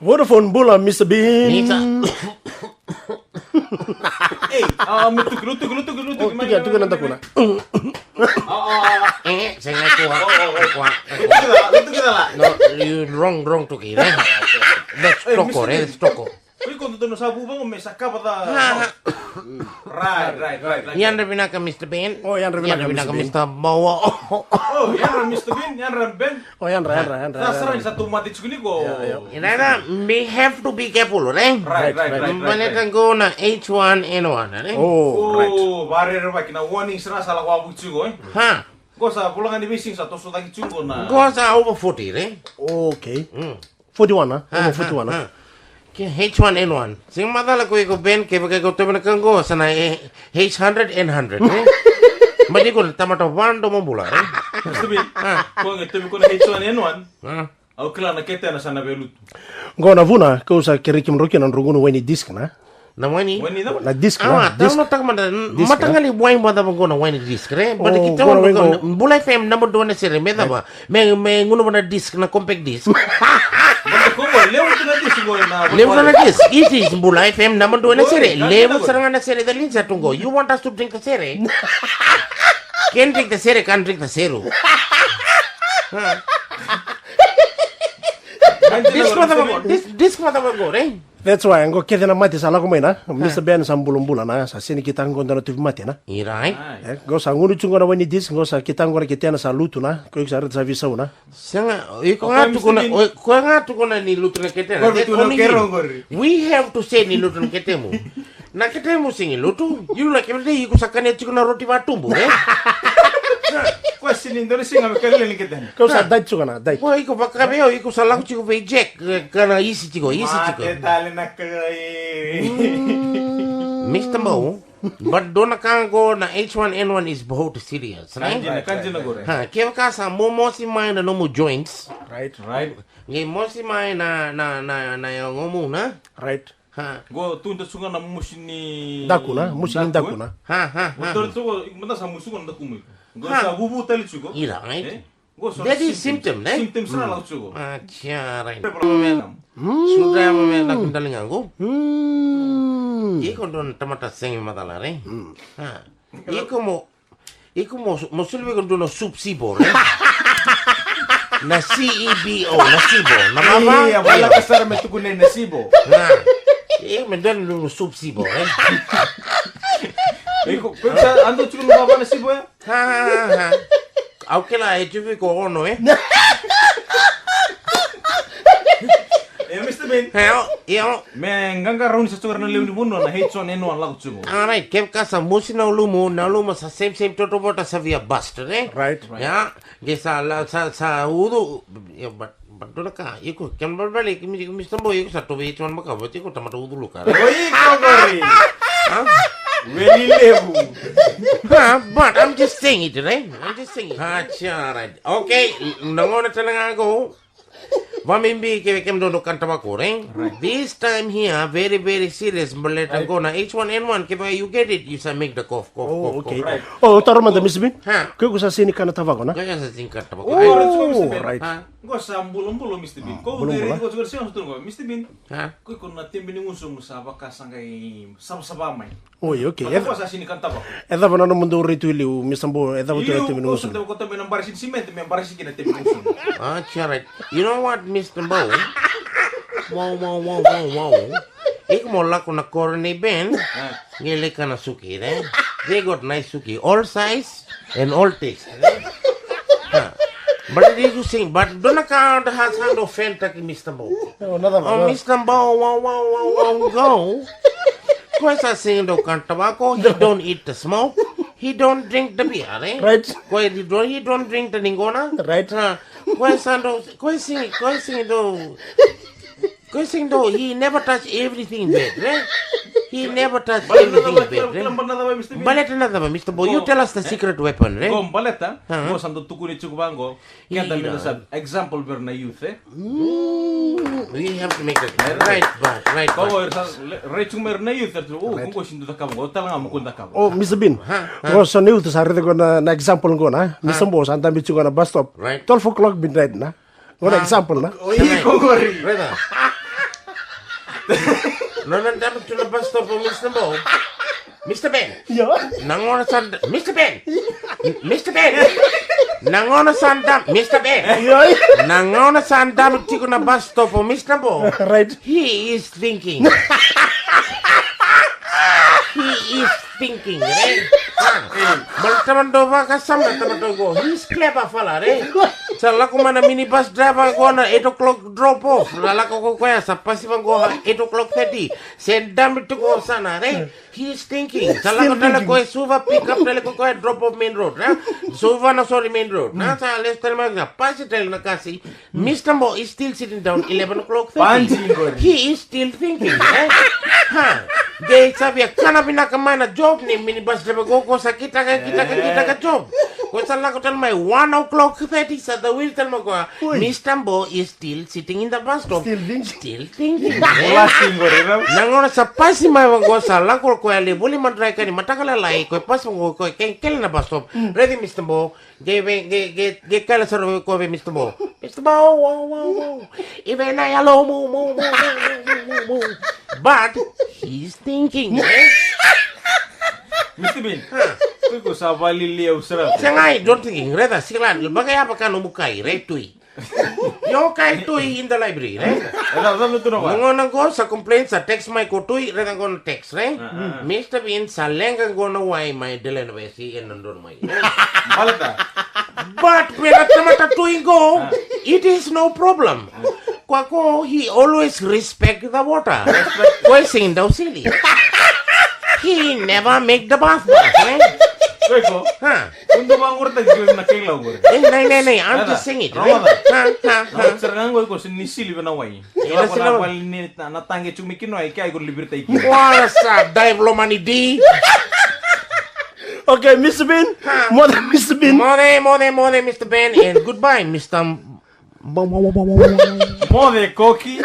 Vodafone Bula, Mr.binn. Tugan nanti kuna. Saya kuha. No, you wrong to kira. That's toko. Uy, kung tutunan sa bubang, may saka pa ta. Right. Yan rin ka Mr.binn. Oh, yan rin ka Mr. Bawa. Oh, yan rin Mr.binn, yan rin Ben. Oh, yan. Nasara sa tumatic ko ni ko. Inara, we have to be careful, right? Right. Balikan ko na H1N1, right? Oh, right. Oh, bari rin ba, kina warning sila sa lakwa buksugo, eh. Ha? Ko sa pulangan ni Missing sa toso tagi chungo na. Go sa over 40, right? Okay. 41 na? Over 41 na? H1N1. Sing madala ko Ben, kaya ko tabi na kang go sa na H100 N100, eh? Madi ko tamata wando mo bula, eh? Mr.binn, kung ito ko na H1N1, au kila na kete na sana belutu. Go na vuna, kau sa kirikim roki na rugunu weni disk na? Na wani? Wani na? Na disk na? Tahu no tak mana matangali buai bada mo na wani disk, eh? Bada kita mo bulai fam na mo do na sire meda ba? Me nguno na disk na compact disk. Lewu na disk. Isi bulai fam na mo do na sire. Lewu saranga na sire dalin sa tunggo. You want us to drink the sire? Can drink the sire, can't drink the zero. Disk mata go, eh? That's why ngo kete na mati sala ko na Mr.binn sa bula na sa sini kita ngo na tu mati na. Irai. Go sa ngunu chungo na weni disk go sa kita ngo kete na sa lutu na ko sa ret sa visa na. Sanga iko nga tu kuna ni lutu na kete na. We have to say ni lutu na kete mo. Na kete mo singi lutu. You like every day iko sakane chiko na roti batumbu, eh? Question Indonesia nga kailan ni kita. Kau sa dai chungo na dai. Ko iko pakabeo iko sa lang chiko pe jack kana isi chiko. Tali na kay. Mr. Mo, but don't go na H1N1 is both serious, right? Kanji na gore. Ha, kaya ka sa mo si may na no mo joints. Right. Ngi mo si may na yung mo na. Right. Ha. Go tunta sunga na musini. Daku na. Ha. Motor tu mata sa musunga na kumu. Go sa bubu tali chugo. Ira, right? That is symptom, ne? Symptoms na lang chugo. Acha, right. Sudah mo na kundaling ako. Iko don tamata sengi madala, re. Ha. Iko mo sulwi ko don subsibo, re. Na CEBO, nasibo. Iya, wala ka sara me tukunay nasibo. Ha. Iko me don subsibo, eh. Iko, sa ando chugo na baba nasibo ya? Ha. Okay lah, itu ko ono, eh. Mr.binn. Yo. Men ganga ron sa sugar na lew ni mundo na H1N1 lang chugo. Alright, kem ka sa musi na ulumo sa same toto bota sa via bust, eh? Right. Ya, gesa sa udu, ya but doon ka, iko kem balik Mr. Boy iko sa tuwi H1 makabot iko tamata udu luka. Oy, kagori. Really lewu. But I'm just saying it, right? Right. Okay, nangona talaga ako. Vamimbi kem dono kanta ko, right? This time here, very, very serious. But go na H1N1, kaya you get it, you say make the cough. Oh, okay. Right. Oh, taro man da Mr.binn. Ha. Ko sa sini kana tava ko na. Kaya sa singkat ko. Oh, right. Go sa bulong-bulong Mr.binn. Ko diri ko sugar siya ko Mr.binn. Ha. Ko na timbi ni musum sa Vaka sangay sabay. Oh, okay. Ko sa sini kanta ba. Eda ba na mundo rito ili Mr. Bo, eda ba Iyo, to ko sa ko tabi ng barisin cement, may barisin kina timbi musum. Right. You know what, Mr. Bo? Wow. Ik mo lako na corny Ben. Ngili ka na suki, eh? They got nice suki, all size and all taste. But it is saying, but don't account has hand of Fenta ki Mr. Bo. Oh, nada Oh, Mr. Bo, wow, go. Questa saying do can tobacco, he don't eat the smoke, he don't drink the beer, eh? Right. He don't drink the ningona. Right. Question though, he never touch everything bad, right? He never touch everything bad, right? Baleta na ba, Mr. Bo? You tell us the secret weapon, right? Go baleta, go sando tukuni chukubango. Kaya dali na sa example ver na youth, eh? We have to make that right. Go rechung mer na youth, kung ko sindu ta kamo, talaga mo kunda kamo. Oh, Mr.binn. Ko sa new to sa rito ko na example ko na. Mr. Bo, sa tambi chuko na bus stop. Right. 12 o'clock midnight na. Ko na example na. Oy, ko gori. Right. No, dami to the bus stop, Mr. Bo. Mr. Ben. Ja. Nangona sanda. Mr. Ben. Mr. Ben. Nangona sanda. Mr. Ben. Ja. Nangona sanda tiko na bus stop, Mr. Bo. Right. He is thinking. He is thinking, right? Maltaman Vaka sama taman go. He's clever fella, right? Sala ko man minibus driver ko na 8 o'clock drop off. Lala ko kaya sa pasibang go 8 o'clock 30. Send them to go sana, right? He is thinking. Sala ko dala ko suva pick up dala ko drop off main road, right? Suva na sorry main road. Na sa let's tell me na pasitel na kasi. Mr. Mo is still sitting down 11 o'clock 30. He is still thinking, right? Ha. They sabi kana pinakamana job ni minibus driver ko sa kita ka job. Ko sala ko tell my 1 o'clock 30 sa the wheel tell mo ko Mr. Bo is still sitting in the bus stop. Still thinking. Nangona sa pasi mai ko sala ko ale buli man try kani matakala lai ko pas ko kel na bus stop. Ready Mr. Bo. Ge kala sar ko Mr. Bo. Mr. Bo wow. Even I hello mo. But he's thinking. Mr. Bin. Ko sa valili usra. Sangai don't thinking. Reda silan bagay apa kan umukai retui. Yo kai tui in the library, right? Era sabi to no ba? Ngona go sa complaint sa text my ko tui reda go text, right? Mr. Bin sa lenga go na why my Dylan Wesi and ndon my. Malata. But when a tamata tui go, it is no problem. Kwako he always respect the water. Ko sing daw silly. He never make the bath, right? Ko. Huh? Undo ba ngurta giyo na kailaw gore. Nay, I'm just saying it, right? Ha. Sarang ko sinisi liba na way. Ila ko na bal ni natangi chumikin no ay kay ko libertay ki. Wala sa dive lo mani di. Okay, Mr. Bin. More than Mr. Bin. More, Mr. Ben, and goodbye, Mr. Mo de coqui.